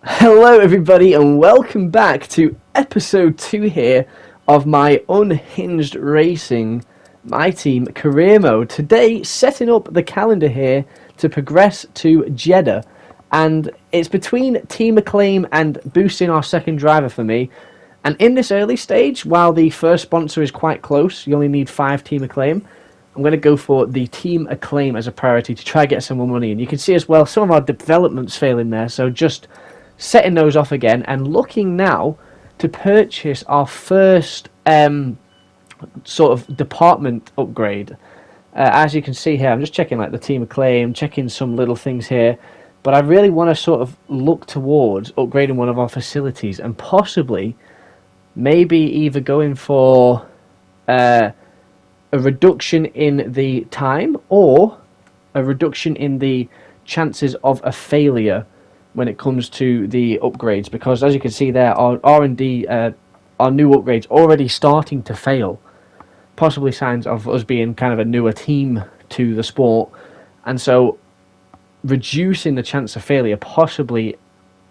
Hello everybody and welcome back to episode 2 here of my Unhinged Racing, my team career mode. Today setting up the calendar here to progress to Jeddah, and it's between Team Acclaim and boosting our second driver for me. And in this early stage, while the first sponsor is quite close, you only need 5 Team Acclaim, I'm going to go for the Team Acclaim as a priority to try and get some more money. And you can see as well some of our developments failing there, so just setting those off again and looking now to purchase our first sort of department upgrade. As you can see here, I'm just checking like the Team Acclaim, checking some little things here, but I really want to sort of look towards upgrading one of our facilities and possibly maybe either going for a reduction in the time or a reduction in the chances of a failure when it comes to the upgrades, because as you can see there, our R&D, our new upgrades already starting to fail, possibly signs of us being kind of a newer team to the sport, and so reducing the chance of failure possibly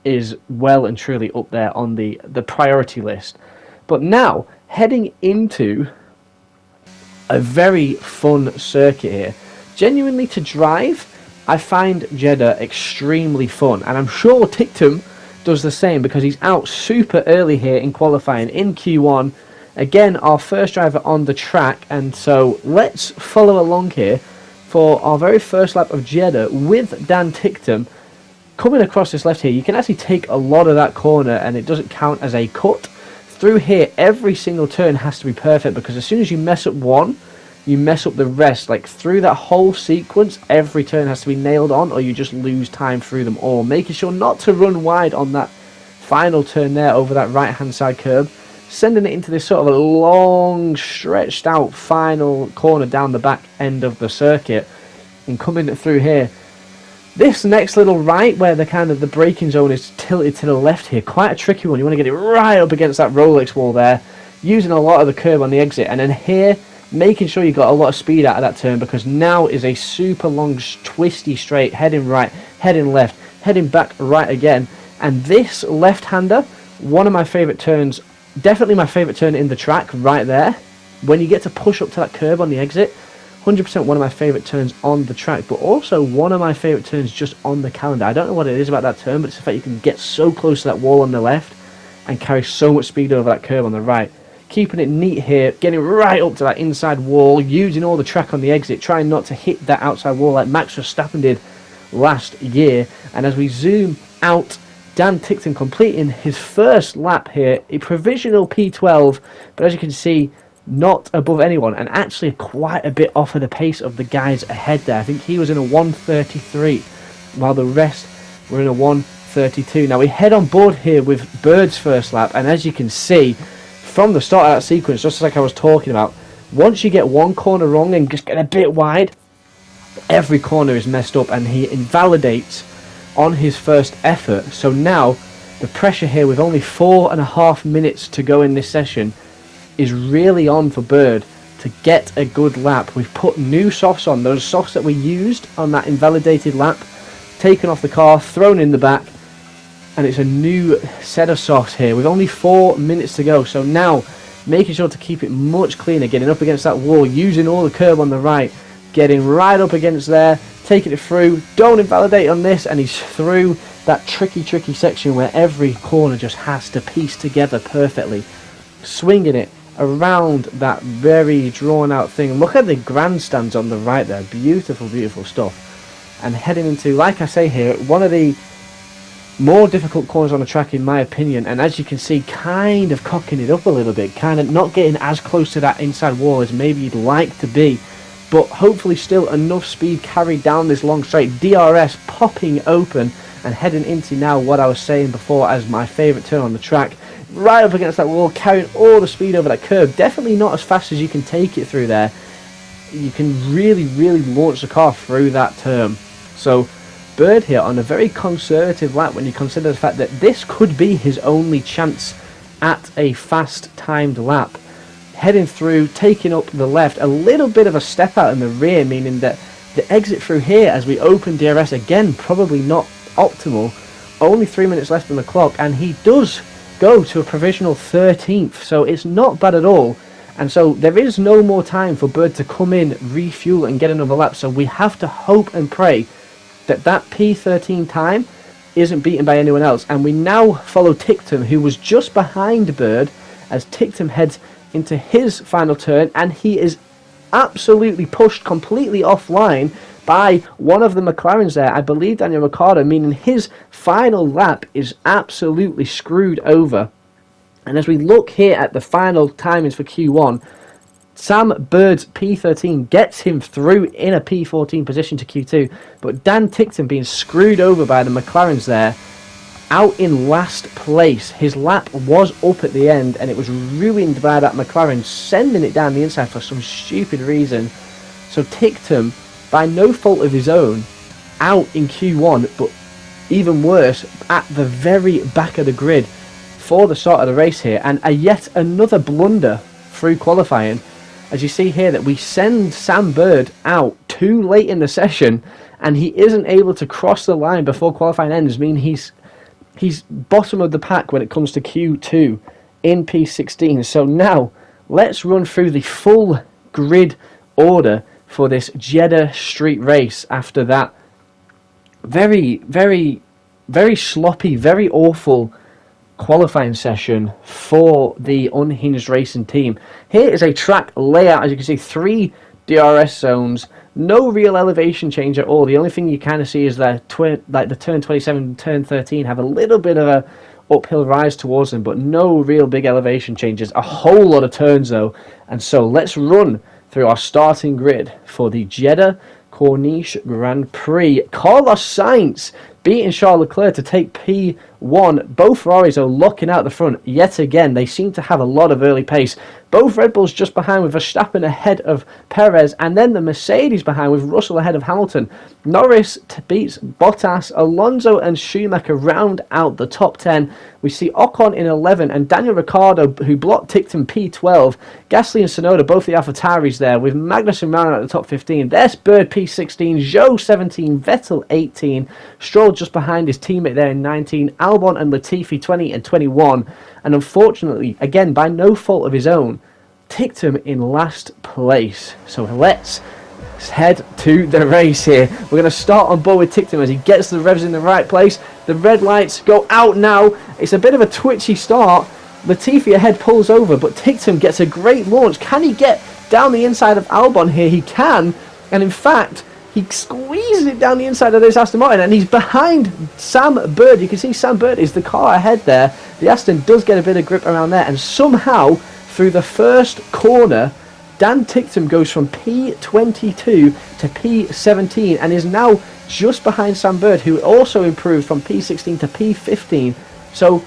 is well and truly up there on the priority list. But now, heading into a very fun circuit here, genuinely to drive, I find Jeddah extremely fun, and I'm sure Tictum does the same because he's out super early here in qualifying in Q1. Again, our first driver on the track, and so let's follow along here for our very first lap of Jeddah with Dan Tictum. Coming across this left here, you can actually take a lot of that corner and it doesn't count as a cut. Through here, every single turn has to be perfect because as soon as you mess up one, you mess up the rest. Like through that whole sequence, every turn has to be nailed on or you just lose time through them all. Making sure not to run wide on that final turn there over that right hand side curb. Sending it into this sort of a long stretched out final corner down the back end of the circuit. And coming through here, this next little right where the braking zone is tilted to the left here, quite a tricky one. You want to get it right up against that Rolex wall there, using a lot of the curb on the exit. And then here, making sure you got a lot of speed out of that turn because now is a super long twisty straight, heading right, heading left, heading back right again. And this left-hander, one of my favourite turns, definitely my favourite turn in the track right there. When you get to push up to that curb on the exit, 100% one of my favourite turns on the track, but also one of my favourite turns just on the calendar. I don't know what it is about that turn, but it's the fact you can get so close to that wall on the left and carry so much speed over that curb on the right. Keeping it neat here, getting right up to that inside wall, using all the track on the exit, trying not to hit that outside wall like Max Verstappen did last year. And as we zoom out, Dan Tictum completing his first lap here, a provisional P12, but as you can see, not above anyone, and actually quite a bit off of the pace of the guys ahead there. I think he was in a 1:33, while the rest were in a 1:32. Now we head on board here with Bird's first lap, and as you can see, from the start of that sequence, just like I was talking about, once you get one corner wrong and just get a bit wide, every corner is messed up, and he invalidates on his first effort. So now, the pressure here with only 4.5 minutes to go in this session is really on for Bird to get a good lap. We've put new softs on, those softs that we used on that invalidated lap, taken off the car, thrown in the back, and it's a new set of softs here with only 4 minutes to go. So now, making sure to keep it much cleaner, getting up against that wall, using all the curb on the right, getting right up against there, taking it through, don't invalidate on this, and he's through that tricky section where every corner just has to piece together perfectly, swinging it around that very drawn out thing. Look at the grandstands on the right there, beautiful stuff. And heading into, like I say here, one of the more difficult corners on the track in my opinion, and as you can see, kind of cocking it up a little bit, kind of not getting as close to that inside wall as maybe you'd like to be, but hopefully still enough speed carried down this long straight. DRS popping open and heading into now what I was saying before as my favourite turn on the track, right up against that wall, carrying all the speed over that curb. Definitely not as fast as you can take it through there. You can really launch the car through that turn. So Bird here on a very conservative lap when you consider the fact that this could be his only chance at a fast timed lap. Heading through, taking up the left, a little bit of a step out in the rear, meaning that the exit through here as we open DRS, again probably not optimal only 3 minutes left on the clock, and he does go to a provisional 13th, so it's not bad at all. And so there is no more time for Bird to come in, refuel and get another lap, so we have to hope and pray that that P13 time isn't beaten by anyone else. And we now follow Tictum, who was just behind Bird, as Tictum heads into his final turn, and he is absolutely pushed completely offline by one of the McLarens there, I believe Daniel Ricciardo, meaning his final lap is absolutely screwed over. And as we look here at the final timings for Q1, Sam Bird's P13 gets him through in a P14 position to Q2, but Dan Tickton being screwed over by the McLarens there, out in last place. His lap was up at the end, and it was ruined by that McLaren sending it down the inside for some stupid reason. So Tickton, by no fault of his own, out in Q1, but even worse, at the very back of the grid for the start of the race here, and yet another blunder through qualifying. As you see here, that we send Sam Bird out too late in the session, and he isn't able to cross the line before qualifying ends, meaning he's bottom of the pack when it comes to Q2 in P16. So now let's run through the full grid order for this Jeddah street race after that very, very, very sloppy, very awful qualifying session for the Unhinged Racing team. Here is a track layout. As you can see, 3 DRS zones, no real elevation change at all. The only thing you kind of see is that the turn 27 and turn 13 have a little bit of a uphill rise towards them, but no real big elevation changes. A whole lot of turns though. And so let's run through our starting grid for the Jeddah Corniche Grand Prix. Carlos Sainz beating Charles Leclerc to take P1. Both Ferraris are locking out the front yet again. They seem to have a lot of early pace. Both Red Bulls just behind, with Verstappen ahead of Perez, and then the Mercedes behind with Russell ahead of Hamilton. Norris beats Bottas. Alonso and Schumacher round out the top 10. We see Ocon in 11 and Daniel Ricciardo, who blocked Tickton, P12. Gasly and Tsunoda, both the AlphaTauris there, with Magnussen rounding out the top 15. There's Bird P16, Zhou 17, Vettel 18, Stroll just behind his teammate there in 19, Albon and Latifi 20 and 21. And unfortunately, again, by no fault of his own, Ticktum in last place. So let's head to the race here. We're going to start on board with Ticktum as he gets the revs in the right place. The red lights go out now. It's a bit of a twitchy start. Latifi ahead pulls over, but Ticktum gets a great launch. Can he get down the inside of Albon here? He can. And in fact, he squeezes it down the inside of this Aston Martin, and he's behind Sam Bird. You can see Sam Bird is the car ahead there. The Aston does get a bit of grip around there, and somehow, through the first corner, Dan Ticktum goes from P22 to P17, and is now just behind Sam Bird, who also improved from P16 to P15. So,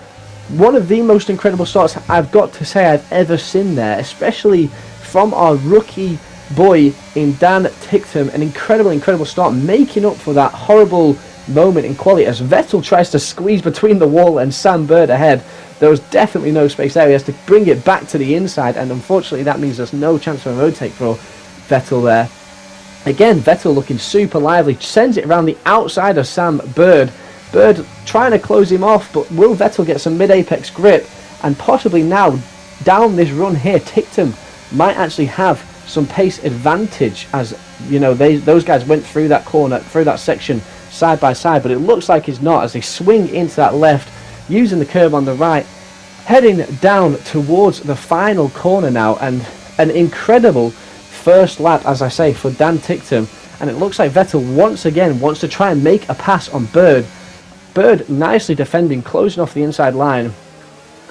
one of the most incredible starts I've got to say I've ever seen there, especially from our rookie boy in Dan Ticktum. An incredible start, making up for that horrible moment in quality as Vettel tries to squeeze between the wall and Sam Bird ahead. There was definitely no space there. He has to bring it back to the inside, and unfortunately that means there's no chance for a road take for Vettel there. Again, Vettel looking super lively, sends it around the outside of Sam Bird. Bird trying to close him off, but will Vettel get some mid-apex grip? And possibly now, down this run here, Ticktum might actually have some pace advantage, as you know, those guys went through that corner, through that section side by side, but it looks like it's not, as they swing into that left, using the curb on the right, heading down towards the final corner now. And an incredible first lap, as I say, for Dan Ticktum. And it looks like Vettel once again wants to try and make a pass on Bird. Bird nicely defending, closing off the inside line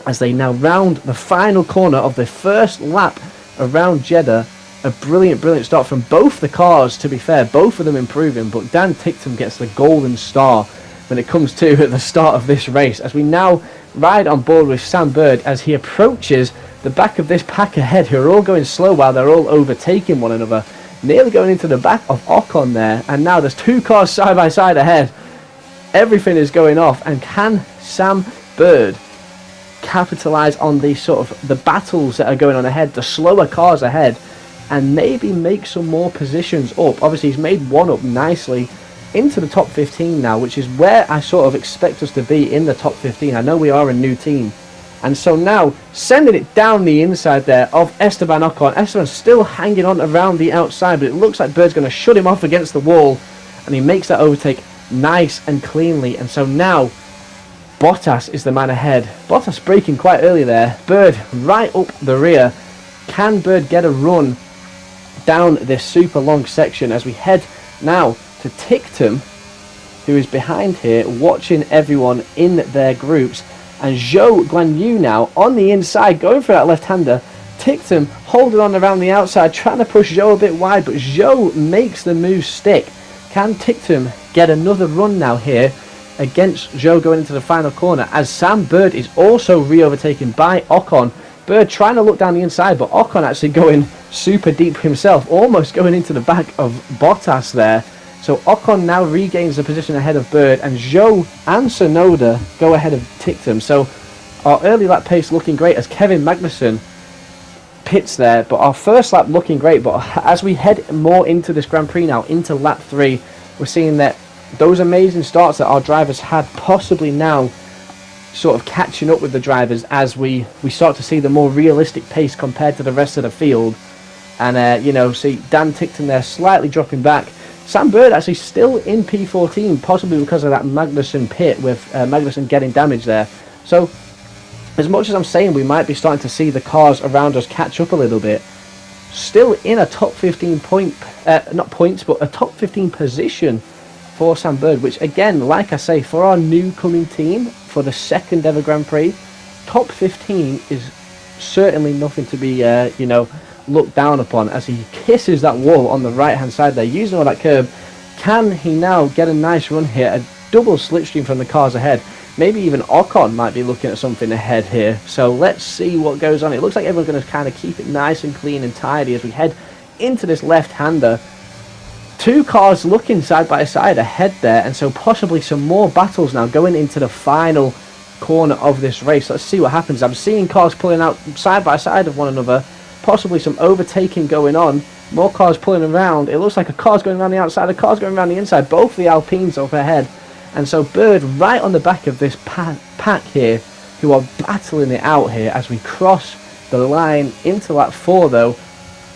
as they now round the final corner of the first lap around Jeddah. A brilliant start from both the cars, to be fair, both of them improving, but Dan Ticktum gets the golden star when it comes to at the start of this race, as we now ride on board with Sam Bird as he approaches the back of this pack ahead, who are all going slow while they're all overtaking one another, nearly going into the back of Ocon there. And now there's 2 cars side by side ahead. Everything is going off, and can Sam Bird capitalize on the sort of the battles that are going on ahead, the slower cars ahead, and maybe make some more positions up? Obviously he's made one up nicely into the top 15 now, which is where I sort of expect us to be in the top 15. I know we are a new team. And so now, sending it down the inside there of Esteban Ocon. Esteban's still hanging on around the outside, but it looks like Bird's going to shut him off against the wall. And he makes that overtake nice and cleanly. And so now, Bottas is the man ahead. Bottas braking quite early there. Bird right up the rear. Can Bird get a run down this super long section as we head now to Tictum, who is behind here, watching everyone in their groups. And Zhou Guanyu now on the inside, going for that left-hander. Tictum holding on around the outside, trying to push Zhou a bit wide, but Zhou makes the move stick. Can Tictum get another run now here against Zhou going into the final corner, as Sam Bird is also re-overtaken by Ocon. Bird trying to look down the inside, but Ocon actually going super deep himself, almost going into the back of Bottas there. So Ocon now regains the position ahead of Bird, and Zhou and Tsunoda go ahead of Tictum. So our early lap pace looking great as Kevin Magnussen pits there, but our first lap looking great. But as we head more into this Grand Prix now, into lap 3, we're seeing that those amazing starts that our drivers had possibly now sort of catching up with the drivers as we start to see the more realistic pace compared to the rest of the field. And you know, see Dan Tictum there slightly dropping back. Sam Bird actually still in P14, possibly because of that Magnussen pit, with Magnussen getting damaged there. So as much as I'm saying we might be starting to see the cars around us catch up a little bit, still in a top 15 point, not points, but a top 15 position for Sam Bird, which again, like I say, for our new coming team, for the second ever Grand Prix, top 15 is certainly nothing to be, you know, looked down upon, as he kisses that wall on the right hand side there, using all that curb. Can he now get a nice run here? A double slipstream from the cars ahead. Maybe even Ocon might be looking at something ahead here. So let's see what goes on. It looks like everyone's going to kind of keep it nice and clean and tidy as we head into this left-hander. Two cars looking side by side ahead there, and so possibly some more battles now going into the final corner of this race. Let's see what happens. I'm seeing cars pulling out side by side of one another, possibly some overtaking going on, more cars pulling around. It looks like a car's going around the outside, a car's going around the inside, both the Alpines up ahead. And so Bird right on the back of this pack here, who are battling it out here as we cross the line into lap 4 though.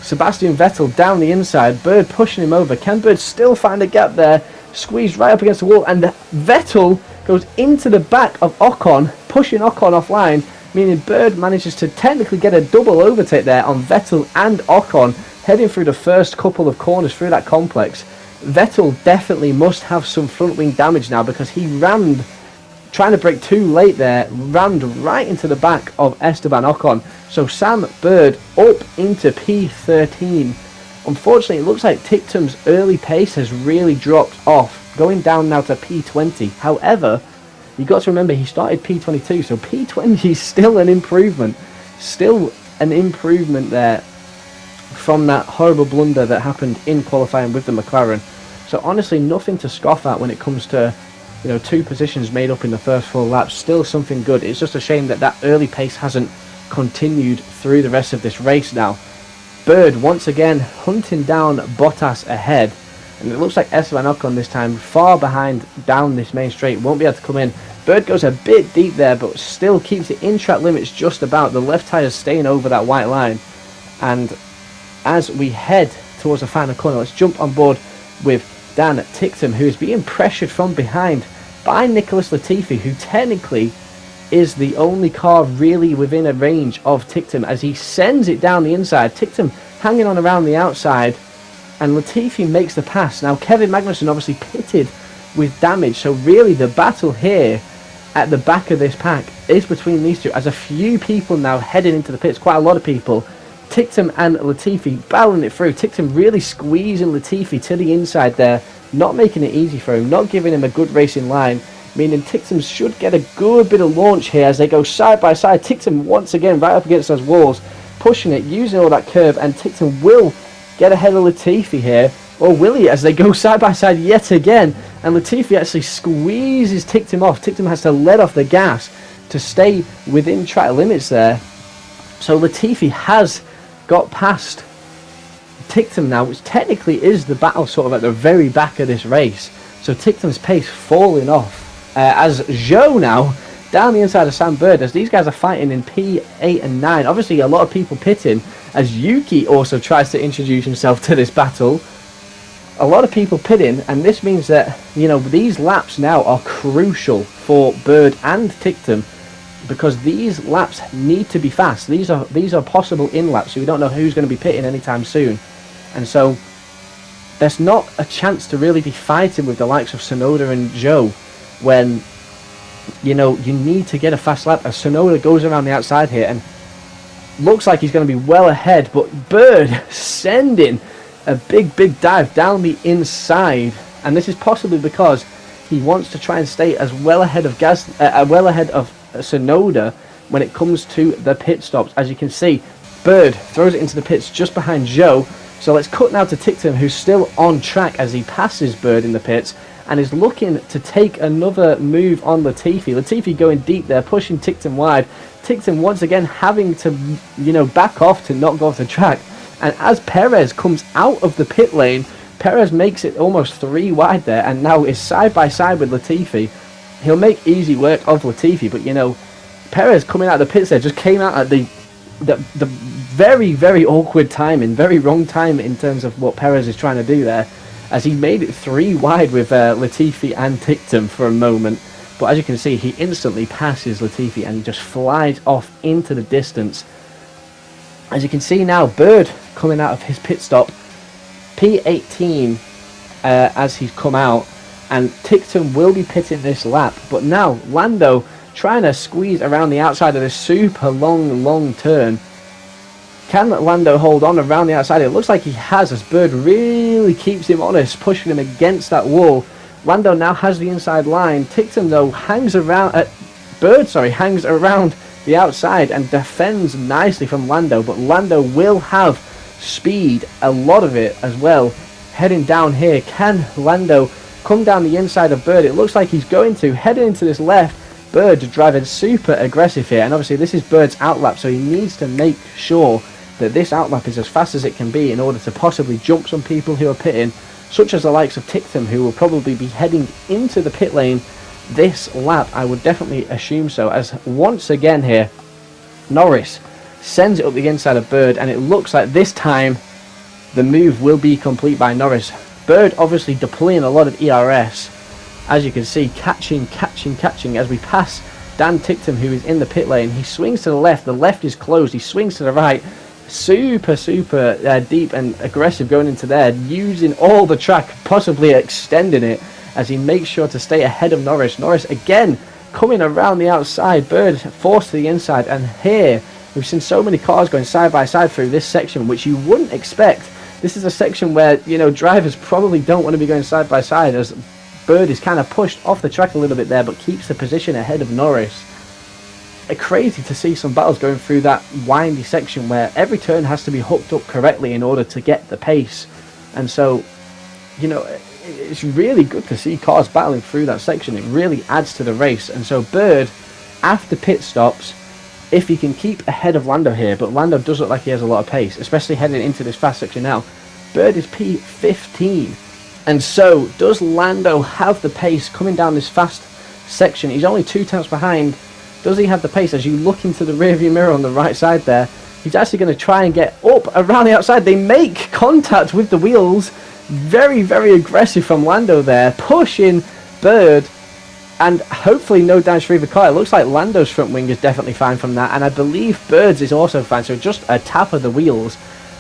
Sebastian Vettel down the inside, Bird pushing him over. Can Bird still find a gap there? Squeezed right up against the wall, and Vettel goes into the back of Ocon, pushing Ocon offline, meaning Bird manages to technically get a double overtake there on Vettel and Ocon, heading through the first couple of corners through that complex. Vettel definitely must have some front wing damage now, because he rammed, trying to brake too late there, rammed right into the back of Esteban Ocon. So Sam Bird up into P13. Unfortunately, it looks like Tictum's early pace has really dropped off, going down now to P20. However, you got to remember he started P22, so P20 is still an improvement. Still an improvement there from that horrible blunder that happened in qualifying with the McLaren. So honestly, nothing to scoff at when it comes to, you know, 2 positions made up in the first 4 laps. Still something good. It's just a shame that that early pace hasn't continued through the rest of this race now. Bird once again hunting down Bottas ahead, and it looks like Esteban Ocon this time far behind down this main straight, won't be able to come in. Bird goes a bit deep there, but still keeps it in track limits just about. The left tyre staying over that white line. And as we head towards the final corner, let's jump on board with Dan Tictum, who is being pressured from behind by Nicholas Latifi, who technically is the only car really within a range of Tictum, as he sends it down the inside. Tictum hanging on around the outside, and Latifi makes the pass. Now Kevin Magnussen obviously pitted with damage, so really the battle here at the back of this pack is between these two, as a few people now heading into the pits, quite a lot of people. Tictum and Latifi battling it through. Tictum really squeezing Latifi to the inside there, not making it easy for him, not giving him a good racing line, meaning Tictum should get a good bit of launch here as they go side by side. Tictum once again right up against those walls, pushing it, using all that curve, and Tictum will get ahead of Latifi here, or will he, as they go side by side yet again, and Latifi actually squeezes Tictum off. Tictum has to let off the gas to stay within track limits there. So Latifi has got past Tictum now, which technically is the battle sort of at the very back of this race. So So Tictum's pace falling off as Joe now down the inside of Sam Bird, as these guys are fighting in P8 and 9. Obviously a lot of people pitting as Yuki also tries to introduce himself to this battle. A lot of people pitting, and this means that, you know, these laps now are crucial for Bird and Tictum, because these laps need to be fast. These are possible in laps, so we don't know who's going to be pitting anytime soon. And so there's not a chance to really be fighting with the likes of Sonoda and Joe when, you know, you need to get a fast lap, as Sonoda goes around the outside here and looks like he's going to be well ahead, but Bird sending a big dive down the inside, and this is possibly because he wants to try and stay as well ahead of Sonoda when it comes to the pit stops. As you can see, Bird throws it into the pits just behind Joe. So let's cut now to Tictum, who's still on track as he passes Bird in the pits and is looking to take another move on Latifi. Latifi going deep there, pushing Tictum wide. Tictum once again having to, you know, back off to not go off the track. And as Perez comes out of the pit lane, Perez makes it almost 3 wide there and now is side by side with Latifi. He'll make easy work of Latifi, but, you know, Perez coming out of the pits there just came out at the very awkward timing, very wrong time in terms of what Perez is trying to do there, as he made it 3 wide with Latifi and Tictum for a moment. But as you can see, he instantly passes Latifi and just flies off into the distance. As you can see now, Bird coming out of his pit stop, P18 as he's come out, and Tictum will be pitting this lap. But now Lando trying to squeeze around the outside of this super long turn. Can Lando hold on around the outside? It looks like he has, as Bird really keeps him honest, pushing him against that wall. Lando now has the inside line. Tictum though hangs around hangs around the outside and defends nicely from Lando, but Lando will have speed, a lot of it as well, heading down here. Can Lando come down the inside of Bird? It looks like he's going to, heading into this left. Bird driving super aggressive here, and obviously this is Bird's outlap, so he needs to make sure that this outlap is as fast as it can be in order to possibly jump some people who are pitting, such as the likes of Tictum, who will probably be heading into the pit lane this lap. I would definitely assume so, as once again here Norris sends it up the inside of Bird, and it looks like this time the move will be complete by Norris. Bird obviously deploying a lot of ERS, as you can see, catching as we pass Dan Tictum, who is in the pit lane. He swings to the left is closed, he swings to the right, super deep and aggressive going into there, using all the track, possibly extending it, as he makes sure to stay ahead of Norris. Norris again coming around the outside, Bird forced to the inside, and here we've seen so many cars going side by side through this section, which you wouldn't expect. This is a section where, you know, drivers probably don't want to be going side by side, as Bird is kind of pushed off the track a little bit there, but keeps the position ahead of Norris. Crazy to see some battles going through that windy section where every turn has to be hooked up correctly in order to get the pace. And so, you know, it's really good to see cars battling through that section. It really adds to the race. And so Bird, after pit stops, if he can keep ahead of Lando here, but Lando does look like he has a lot of pace, especially heading into this fast section now. Bird is P15. And so, does Lando have the pace coming down this fast section? He's only 2 tenths behind. Does he have the pace? As you look into the rearview mirror on the right side there, he's actually going to try and get up around the outside. They make contact with the wheels. Very aggressive from Lando there, pushing Bird, and hopefully no damage for either car. It looks like Lando's front wing is definitely fine from that, and I believe Bird's is also fine, so just a tap of the wheels.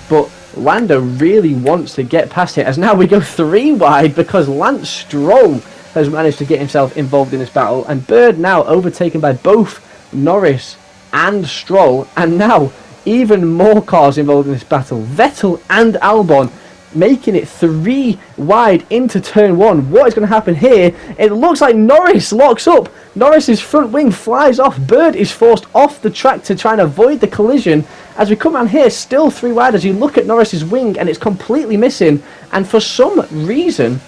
But Lando really wants to get past it, as now we go 3 wide because Lance Stroll has managed to get himself involved in this battle, and Bird now overtaken by both Norris and Stroll, and now even more cars involved in this battle. Vettel and Albon making it 3 wide into turn 1. What is going to happen here? It looks like Norris locks up. Norris's front wing flies off. Bird is forced off the track to try and avoid the collision. As we come around here, still 3 wide as you look at Norris's wing, and it's completely missing. And for some reason,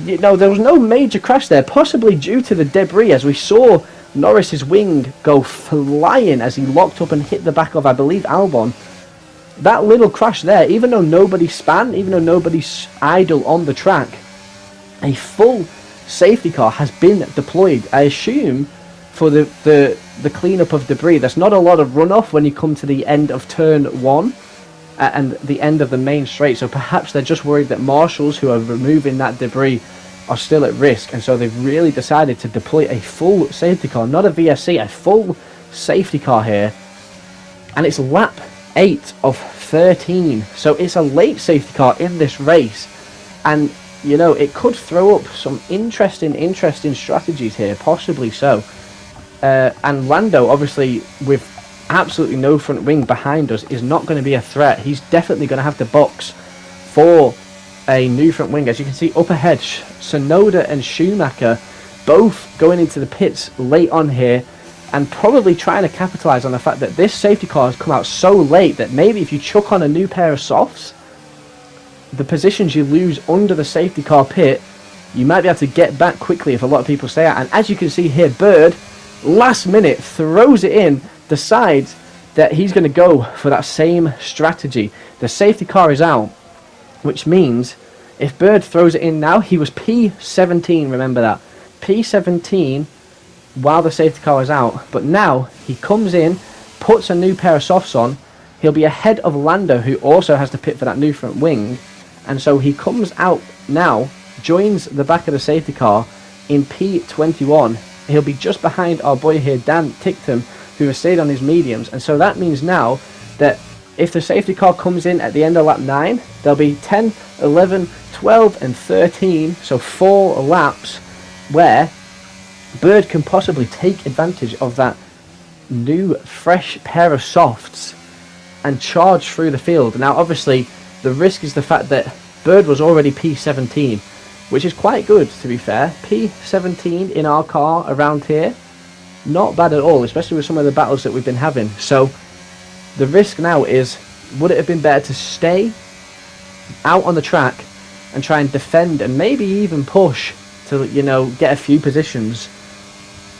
you know, there was no major crash there, possibly due to the debris, as we saw Norris's wing go flying as he locked up and hit the back of, I believe, Albon. That little crash there, even though nobody span, even though nobody's idle on the track, a full safety car has been deployed. I assume for the cleanup of debris. There's not a lot of runoff when you come to the end of turn 1 and the end of the main straight, so perhaps they're just worried that marshals who are removing that debris are still at risk, and so they've really decided to deploy a full safety car, not a VSC, a full safety car here. And it's lap 8 of 13, so it's a late safety car in this race, and you know, it could throw up some interesting strategies here, possibly so. And Lando, obviously, with absolutely no front wing behind us, is not going to be a threat. He's definitely going to have to box for a new front wing. As you can see up ahead, Tsunoda and Schumacher both going into the pits late on here, and probably trying to capitalise on the fact that this safety car has come out so late that maybe if you chuck on a new pair of softs, the positions you lose under the safety car pit, you might be able to get back quickly if a lot of people stay out. And as you can see here, Bird, last minute, throws it in, decides that he's going to go for that same strategy. The safety car is out, which means if Bird throws it in now, he was P17, remember that. P17 while the safety car is out, but now he comes in, puts a new pair of softs on, he'll be ahead of Lando, who also has to pit for that new front wing, and so he comes out now, joins the back of the safety car in P21. He'll be just behind our boy here, Dan Ticktum, who has stayed on his mediums, and so that means now that if the safety car comes in at the end of lap 9, there'll be 10, 11, 12 and 13, so 4 laps where Bird can possibly take advantage of that new fresh pair of softs and charge through the field. Now obviously the risk is the fact that Bird was already P17, which is quite good, to be fair. P17 in our car around here, not bad at all, especially with some of the battles that we've been having. So the risk now is, would it have been better to stay out on the track and try and defend and maybe even push to, you know, get a few positions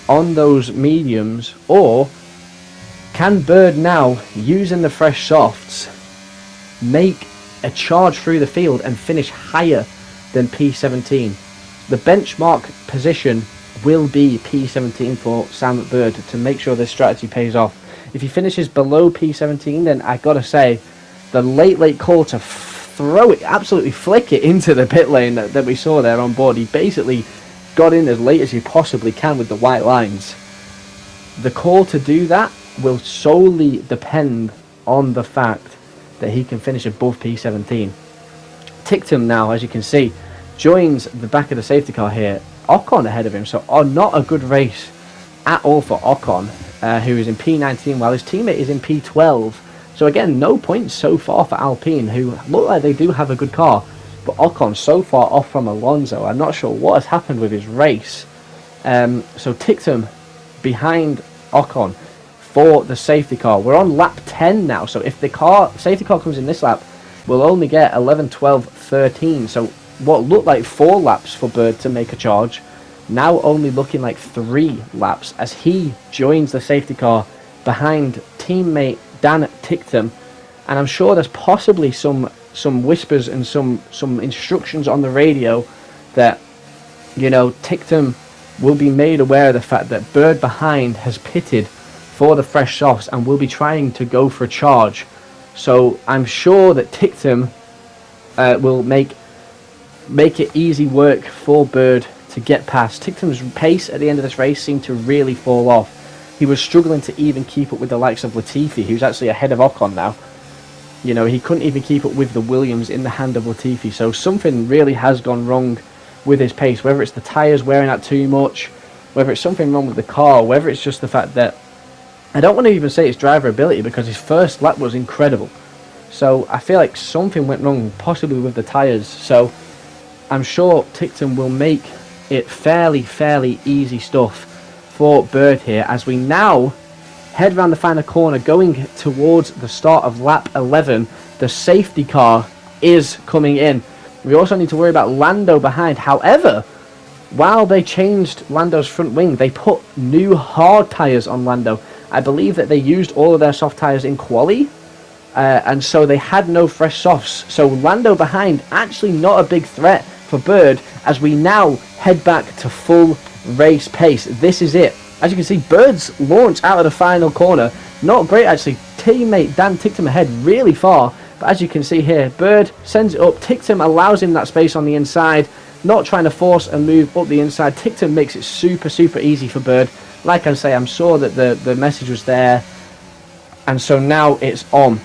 on those mediums, or can Bird now, using the fresh softs, make a charge through the field and finish higher than P17? The benchmark position will be P17 for Sam Bird to make sure this strategy pays off. If he finishes below P17, then I gotta say, the late call to throw it, absolutely flick it into the pit lane that we saw there on board. He basically got in as late as he possibly can with the white lines. The call to do that will solely depend on the fact that he can finish above P17. Ticktum now, as you can see, joins the back of the safety car here. Ocon ahead of him, so not a good race at all for Ocon, who is in P19 while his teammate is in P12. So again, no points so far for Alpine, who look like they do have a good car, but Ocon so far off from Alonso. I'm not sure what has happened with his race. So Ticktum behind Ocon for the safety car. We're on lap 10 now, so if the safety car comes in this lap, we'll only get 11, 12, 13. So what looked like 4 laps for Bird to make a charge, now only looking like 3 laps as he joins the safety car behind teammate Dan Ticktum. And I'm sure there's possibly some whispers and some instructions on the radio that, you know, Ticktum will be made aware of the fact that Bird behind has pitted for the fresh softs and will be trying to go for a charge. So I'm sure that Ticktum will make it easy work for Bird to get past. Ticktum's pace at the end of this race seemed to really fall off. He was struggling to even keep up with the likes of Latifi, who's actually ahead of Ocon now. You know, he couldn't even keep up with the Williams in the hand of Latifi. So something really has gone wrong with his pace, whether it's the tyres wearing out too much, whether it's something wrong with the car, whether it's just the fact that, I don't want to even say it's driver ability, because his first lap was incredible. So I feel like something went wrong, possibly with the tyres. So I'm sure Ticktum will make it fairly easy stuff for Bird here, as we now head around the final corner going towards the start of lap 11. The safety car is coming in. We also need to worry about Lando behind. However, while they changed Lando's front wing, they put new hard tyres on Lando. I believe that they used all of their soft tyres in quali, and so they had no fresh softs. So Lando behind, actually not a big threat for Bird as we now head back to full race pace. This is it. As you can see, Bird's launch out of the final corner, not great actually. Teammate Dan ticked him ahead really far, but as you can see here, Bird sends it up. Tictum allows him that space on the inside, not trying to force a move up the inside. Tictum makes it super easy for Bird. Like I say, I'm sure that the message was there, and so now it's on.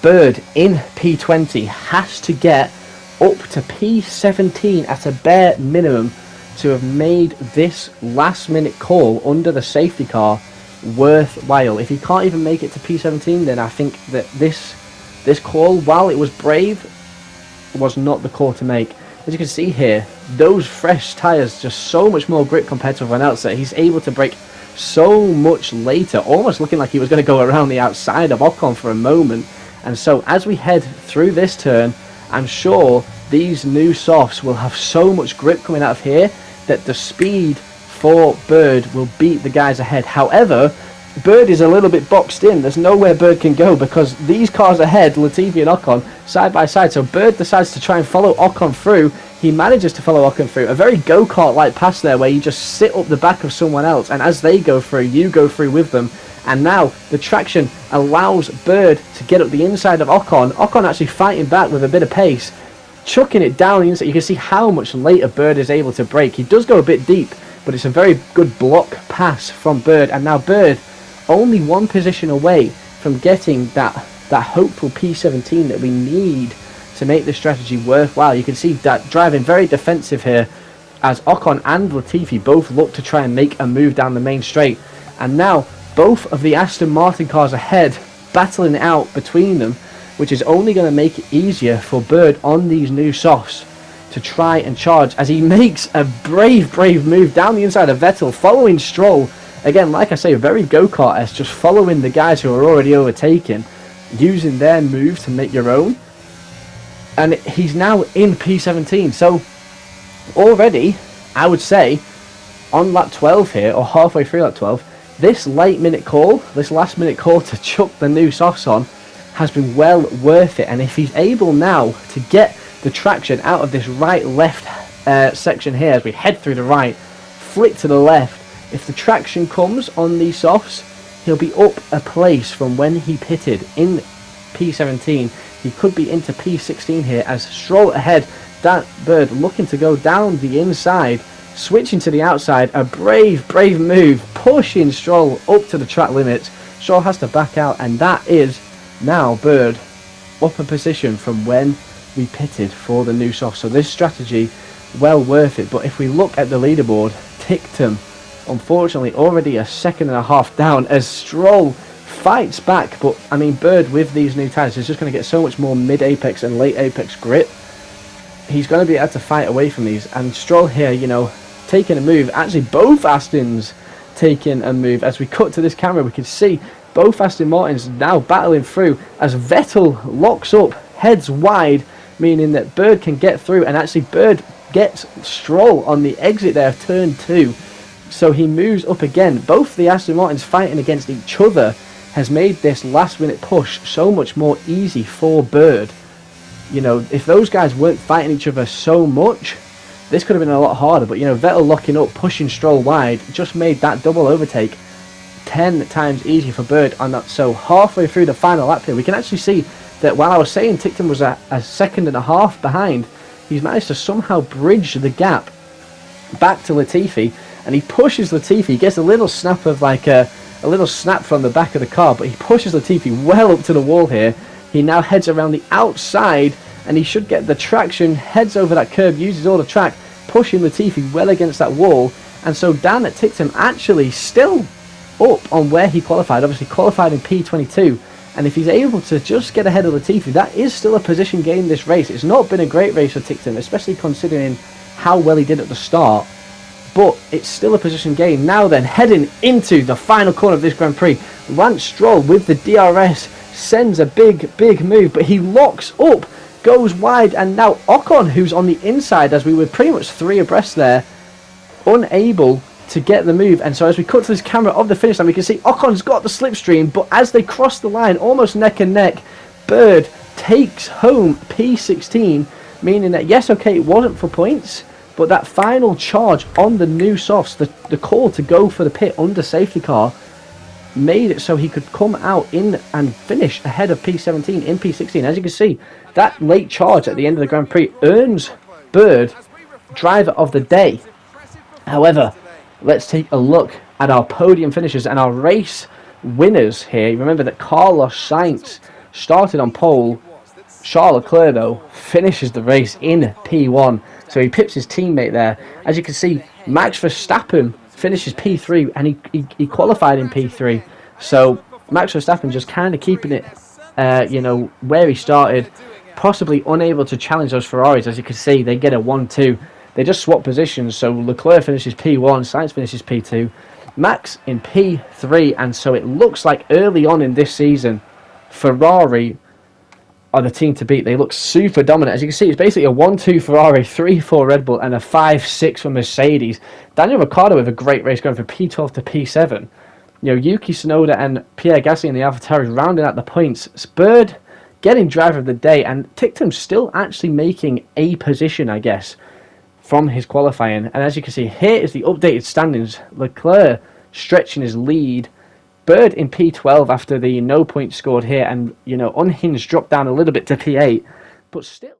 Bird in P20 has to get up to P17 at a bare minimum to have made this last minute call under the safety car worthwhile. If he can't even make it to P17, then I think that this call, while it was brave, was not the call to make. As you can see here, those fresh tyres, just so much more grip compared to everyone else, that he's able to brake so much later, almost looking like he was going to go around the outside of Ocon for a moment. And so as we head through this turn, I'm sure these new softs will have so much grip coming out of here that the speed for Bird will beat the guys ahead. However, Bird is a little bit boxed in. There's nowhere Bird can go because these cars ahead, Latifi and Ocon, side by side. So Bird decides to try and follow Ocon through. He manages to follow Ocon through. A very go-kart-like pass there where you just sit up the back of someone else, and as they go through, you go through with them. And now the traction allows Bird to get up the inside of Ocon. Ocon actually fighting back with a bit of pace, chucking it down the inside. You can see how much later Bird is able to brake. He does go a bit deep, but it's a very good block pass from Bird. And now Bird only one position away from getting that hopeful P17 that we need to make this strategy worthwhile. You can see that driving very defensive here as Ocon and Latifi both look to try and make a move down the main straight. And now both of the Aston Martin cars ahead battling it out between them, which is only going to make it easier for Bird on these new softs to try and charge as he makes a brave move down the inside of Vettel, following Stroll. Again, like I say, very go-kart-esque, just following the guys who are already overtaken, using their move to make your own. And he's now in P17, so already, I would say, on lap 12 here, or halfway through lap 12, this last minute call to chuck the new softs on has been well worth it. And if he's able now to get the traction out of this right-left section here as we head through the right, flick to the left, if the traction comes on these softs, he'll be up a place from when he pitted in P17. He could be into P16 here as Stroll ahead. That Bird looking to go down the inside, switching to the outside. A brave move, pushing Stroll up to the track limits. Stroll has to back out, and that is now Bird up a position from when we pitted for the new soft. So this strategy, well worth it. But if we look at the leaderboard, Tictum, unfortunately, already a second and a half down as Stroll fights back. But I mean, Bird with these new tyres is just going to get so much more mid-apex and late apex grip. He's going to be able to fight away from these. And Stroll here, you know, taking a move. Actually, both Astons taking a move. As we cut to this camera, we can see both Aston Martins now battling through as Vettel locks up, heads wide, meaning that Bird can get through. And actually, Bird gets Stroll on the exit there of turn 2. So he moves up again. Both the Aston Martins fighting against each other has made this last minute push so much more easy for Bird. You know, if those guys weren't fighting each other so much, this could have been a lot harder. But, you know, Vettel locking up, pushing Stroll wide, just made that double overtake 10 times easier for Bird on that. So halfway through the final lap here, we can actually see that while I was saying Tictum was a second and a half behind, he's managed to somehow bridge the gap back to Latifi. And he pushes Latifi. He gets a little snap of like a little snap from the back of the car, but he pushes Latifi well up to the wall here. He now heads around the outside, and he should get the traction, heads over that curb, uses all the track, pushing Latifi well against that wall. And so Dan at Tictum actually still up on where he qualified, obviously qualified in P22. And if he's able to just get ahead of Latifi, that is still a position gain this race. It's not been a great race for Tictum, especially considering how well he did at the start. But it's still a position gain. Now then, heading into the final corner of this Grand Prix, Lance Stroll with the DRS sends a big move, but he locks up, goes wide, and now Ocon, who's on the inside, as we were pretty much 3 abreast there, unable to get the move. And so as we cut to this camera of the finish line, we can see Ocon's got the slipstream, but as they cross the line, almost neck and neck, Bird takes home P16 meaning that, yes, okay, it wasn't for points, but that final charge on the new softs, the call to go for the pit under safety car, made it so he could come out in and finish ahead of P17 in P16. As you can see, that late charge at the end of the Grand Prix earns Bird driver of the day. However, let's take a look at our podium finishers and our race winners here. Remember that Carlos Sainz started on pole. Charles Leclerc, though, finishes the race in P1, so he pips his teammate there. As you can see, Max Verstappen finishes P3, and he qualified in P3. So Max Verstappen just kind of keeping it, where he started, possibly unable to challenge those Ferraris. As you can see, they get a 1-2. They just swap positions, so Leclerc finishes P1, Sainz finishes P2, Max in P3, and so it looks like early on in this season, Ferrari are the team to beat. They look super dominant. As you can see, it's basically a 1-2 Ferrari, 3-4 Red Bull, and a 5-6 for Mercedes. Daniel Ricciardo with a great race going from P12 to P7. Yuki Tsunoda and Pierre Gasly in the AlphaTauri rounding out the points. Bird getting driver of the day, and Ticktum still actually making a position, I guess, from his qualifying. And as you can see, here is the updated standings. Leclerc stretching his lead. Bird in P12 after the no point scored here, and Unhinged dropped down a little bit to P8, but still.